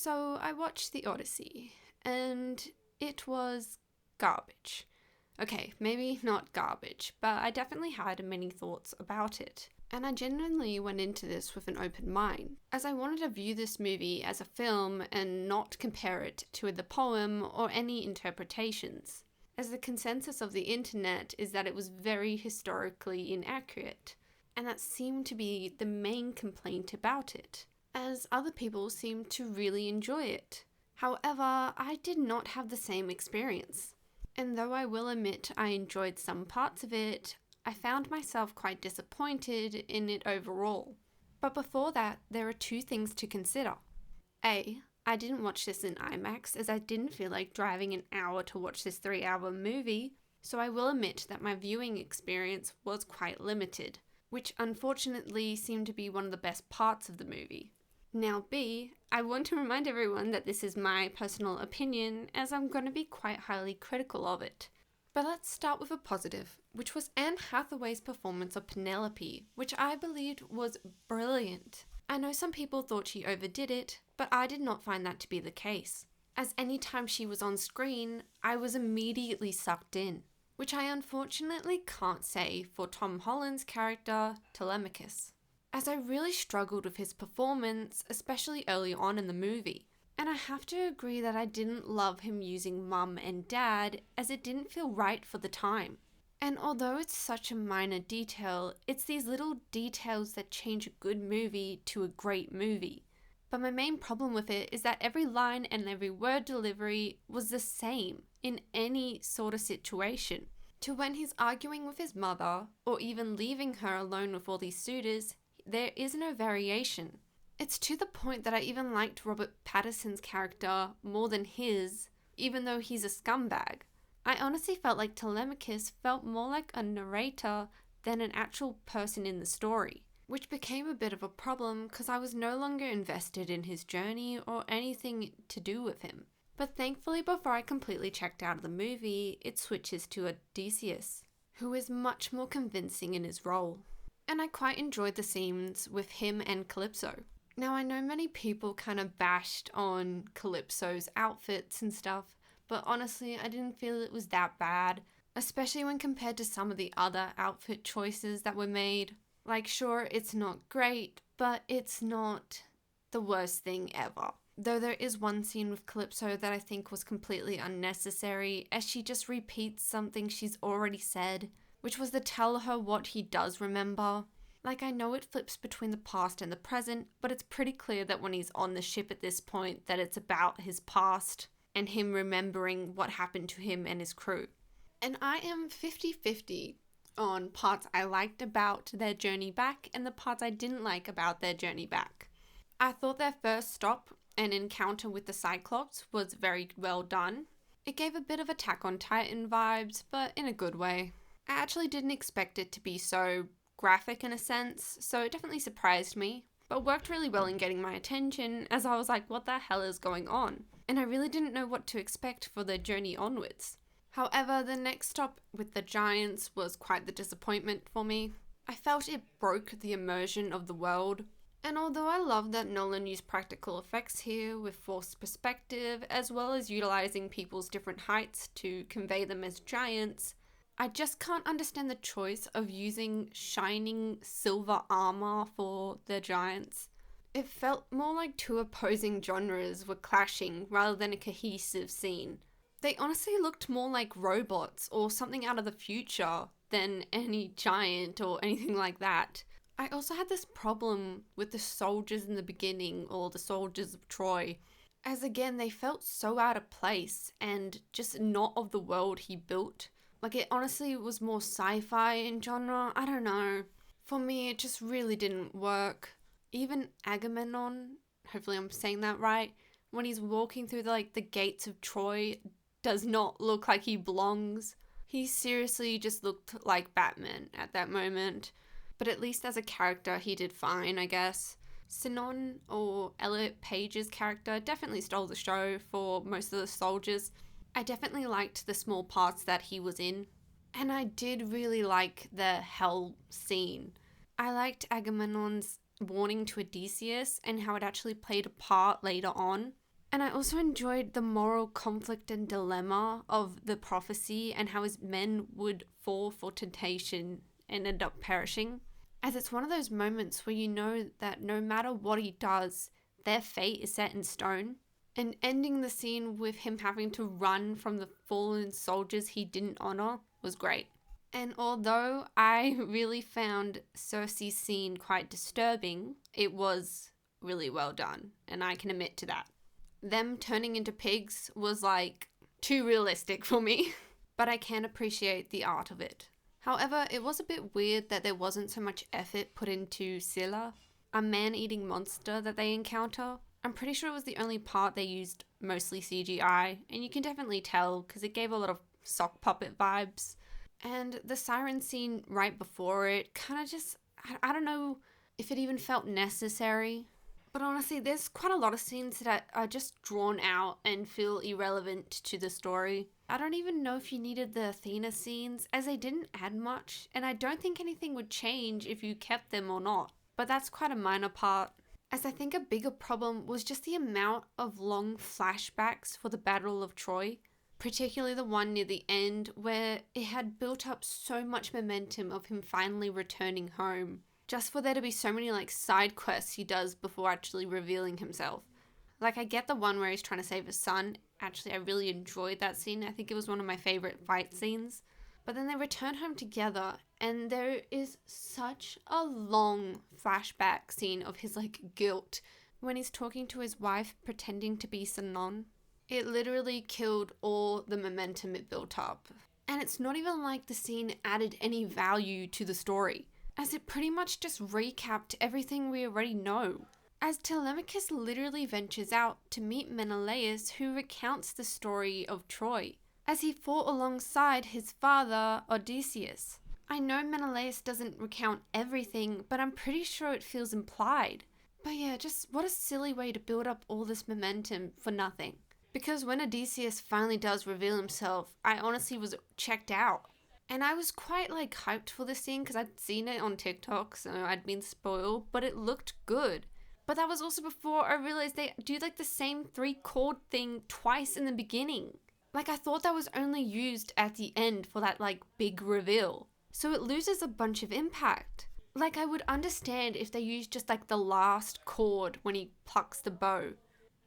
So I watched the Odyssey, and it was garbage. Okay, maybe not garbage, but I definitely had many thoughts about it. And I genuinely went into this with an open mind, as I wanted to view this movie as a film and not compare it to the poem or any interpretations, as the consensus of the internet is that it was very historically inaccurate, and that seemed to be the main complaint about it, as other people seemed to really enjoy it. However, I did not have the same experience. And though I will admit I enjoyed some parts of it, I found myself quite disappointed in it overall. But before that, there are two things to consider. A, I didn't watch this in IMAX as I didn't feel like driving an hour to watch this 3-hour movie, so I will admit that my viewing experience was quite limited, which unfortunately seemed to be one of the best parts of the movie. Now B, I want to remind everyone that this is my personal opinion as I'm going to be quite highly critical of it. But let's start with a positive, which was Anne Hathaway's performance of Penelope, which I believed was brilliant. I know some people thought she overdid it, but I did not find that to be the case, as any time she was on screen, I was immediately sucked in, which I unfortunately can't say for Tom Holland's character, Telemachus, as I really struggled with his performance, especially early on in the movie. And I have to agree that I didn't love him using mum and dad, as it didn't feel right for the time. And although it's such a minor detail, it's these little details that change a good movie to a great movie. But my main problem with it is that every line and every word delivery was the same in any sort of situation. To when he's arguing with his mother, or even leaving her alone with all these suitors, there is no variation. It's to the point that I even liked Robert Pattinson's character more than his, even though he's a scumbag. I honestly felt like Telemachus felt more like a narrator than an actual person in the story, which became a bit of a problem because I was no longer invested in his journey or anything to do with him. But thankfully, before I completely checked out of the movie, it switches to Odysseus, who is much more convincing in his role. And I quite enjoyed the scenes with him and Calypso. Now, I know many people kind of bashed on Calypso's outfits and stuff, but honestly, I didn't feel it was that bad, especially when compared to some of the other outfit choices that were made. Like, sure, it's not great, but it's not the worst thing ever. Though there is one scene with Calypso that I think was completely unnecessary, as she just repeats something she's already said, which was to tell her what he does remember. Like, I know it flips between the past and the present, but it's pretty clear that when he's on the ship at this point that it's about his past and him remembering what happened to him and his crew. And I am 50-50 on parts I liked about their journey back and the parts I didn't like about their journey back. I thought their first stop and encounter with the Cyclops was very well done. It gave a bit of Attack on Titan vibes, but in a good way. I actually didn't expect it to be so graphic in a sense, so it definitely surprised me, but worked really well in getting my attention as I was like, what the hell is going on? And I really didn't know what to expect for the journey onwards. However, the next stop with the giants was quite the disappointment for me. I felt it broke the immersion of the world. And although I love that Nolan used practical effects here with forced perspective, as well as utilizing people's different heights to convey them as giants, I just can't understand the choice of using shining silver armor for the giants. It felt more like two opposing genres were clashing rather than a cohesive scene. They honestly looked more like robots or something out of the future than any giant or anything like that. I also had this problem with the soldiers in the beginning, or the soldiers of Troy, as again they felt so out of place and just not of the world he built. Like, it honestly was more sci-fi in genre, I don't know. For me, it just really didn't work. Even Agamemnon, hopefully I'm saying that right, when he's walking through the gates of Troy, does not look like he belongs. He seriously just looked like Batman at that moment. But at least as a character, he did fine, I guess. Sinon, or Elliot Page's character, definitely stole the show for most of the soldiers. I definitely liked the small parts that he was in. And I did really like the hell scene. I liked Agamemnon's warning to Odysseus and how it actually played a part later on. And I also enjoyed the moral conflict and dilemma of the prophecy and how his men would fall for temptation and end up perishing. As it's one of those moments where you know that no matter what he does, their fate is set in stone. And ending the scene with him having to run from the fallen soldiers he didn't honor was great. And although I really found Cersei's scene quite disturbing, it was really well done, and I can admit to that. Them turning into pigs was like too realistic for me, but I can appreciate the art of it. However, it was a bit weird that there wasn't so much effort put into Scylla, a man-eating monster that they encounter. I'm pretty sure it was the only part they used mostly CGI, and you can definitely tell because it gave a lot of sock puppet vibes. And the siren scene right before it kind of just, I don't know if it even felt necessary. But honestly, there's quite a lot of scenes that are just drawn out and feel irrelevant to the story. I don't even know if you needed the Athena scenes, as they didn't add much, and I don't think anything would change if you kept them or not. But that's quite a minor part, as I think a bigger problem was just the amount of long flashbacks for the Battle of Troy, particularly the one near the end where it had built up so much momentum of him finally returning home, just for there to be so many like side quests he does before actually revealing himself. Like, I get the one where he's trying to save his son. Actually, I really enjoyed that scene. I think it was one of my favorite fight scenes. But then they return home together, and there is such a long flashback scene of his like guilt when he's talking to his wife pretending to be Sanon. It literally killed all the momentum it built up. And it's not even like the scene added any value to the story, as it pretty much just recapped everything we already know. As Telemachus literally ventures out to meet Menelaus, who recounts the story of Troy, as he fought alongside his father Odysseus. I know Menelaus doesn't recount everything, but I'm pretty sure it feels implied. But yeah, just what a silly way to build up all this momentum for nothing. Because when Odysseus finally does reveal himself, I honestly was checked out. And I was quite like hyped for this scene because I'd seen it on TikTok, so I'd been spoiled, but it looked good. But that was also before I realized they do like the same 3-chord thing twice in the beginning. Like, I thought that was only used at the end for that like big reveal. So it loses a bunch of impact. Like, I would understand if they used just like the last chord when he plucks the bow.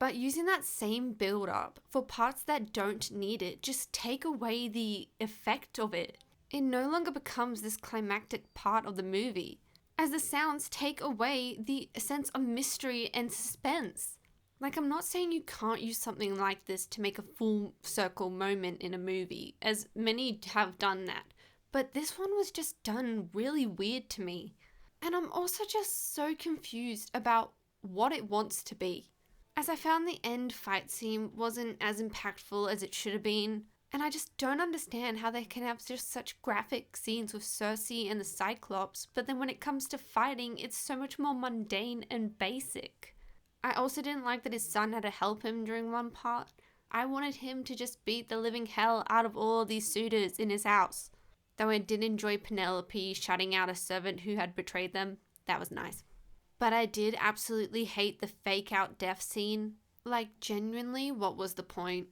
But using that same build up for parts that don't need it just take away the effect of it. It no longer becomes this climactic part of the movie, as the sounds take away the sense of mystery and suspense. Like, I'm not saying you can't use something like this to make a full circle moment in a movie, as many have done that, but this one was just done really weird to me. And I'm also just so confused about what it wants to be, as I found the end fight scene wasn't as impactful as it should have been, and I just don't understand how they can have just such graphic scenes with Cersei and the Cyclops, but then when it comes to fighting, it's so much more mundane and basic. I also didn't like that his son had to help him during one part. I wanted him to just beat the living hell out of all of these suitors in his house. Though I did enjoy Penelope shutting out a servant who had betrayed them. That was nice. But I did absolutely hate the fake out death scene. Like, genuinely, what was the point?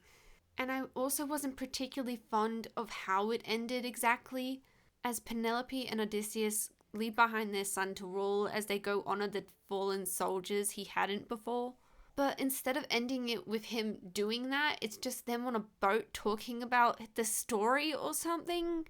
And I also wasn't particularly fond of how it ended exactly, as Penelope and Odysseus leave behind their son to rule as they go honor the fallen soldiers he hadn't before. But instead of ending it with him doing that, it's just them on a boat talking about the story or something.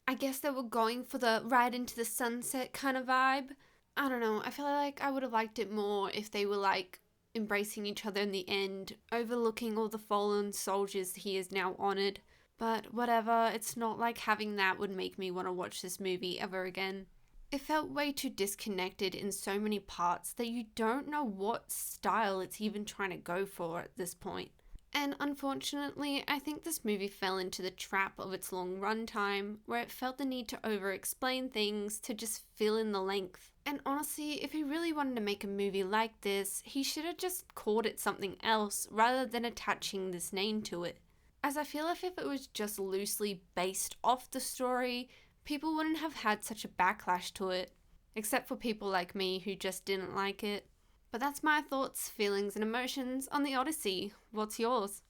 I guess they were going for the ride into the sunset kind of vibe. I don't know, I feel like I would have liked it more if they were like embracing each other in the end, overlooking all the fallen soldiers he has now honored. But whatever, it's not like having that would make me want to watch this movie ever again. It felt way too disconnected in so many parts that you don't know what style it's even trying to go for at this point. And unfortunately, I think this movie fell into the trap of its long runtime, where it felt the need to over-explain things to just fill in the length. And honestly, if he really wanted to make a movie like this, he should have just called it something else rather than attaching this name to it. As I feel if it was just loosely based off the story, people wouldn't have had such a backlash to it. Except for people like me who just didn't like it. But that's my thoughts, feelings, and emotions on the Odyssey. What's yours?